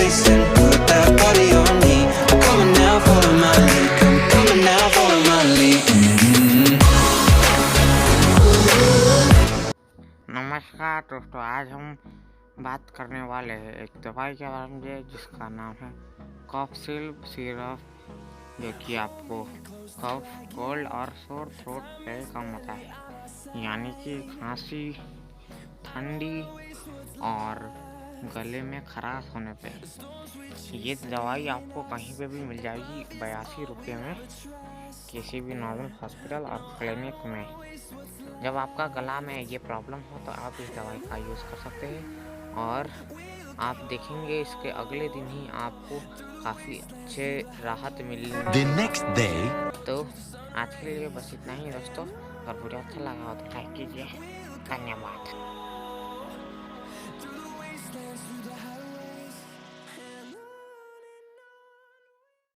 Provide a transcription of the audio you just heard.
face and put that body on me. I'm coming now, follow my lead. Come coming now, follow my lead. नमस्कार दोस्तों, आज हम बात करने वाले हैं एक दवाई के बारे में जिसका नाम है कॉफसिल्ब सिरप, जो कि आपको कफ, कोल्ड और सोर थ्रोट से कम होता है, यानी कि खांसी, ठंडी और गले में खराश होने पे। ये दवाई आपको कहीं पे भी मिल जाएगी 82 रुपये में, किसी भी नॉर्मल हॉस्पिटल और क्लिनिक में। जब आपका गला में ये प्रॉब्लम हो तो आप इस दवाई का यूज़ कर सकते हैं और आप देखेंगे इसके अगले दिन ही आपको काफ़ी अच्छे राहत मिलेंगे। तो आज के लिए बस इतना ही दोस्तों, अगर वीडियो अच्छा लगा हो तो लाइक कीजिए। धन्यवाद।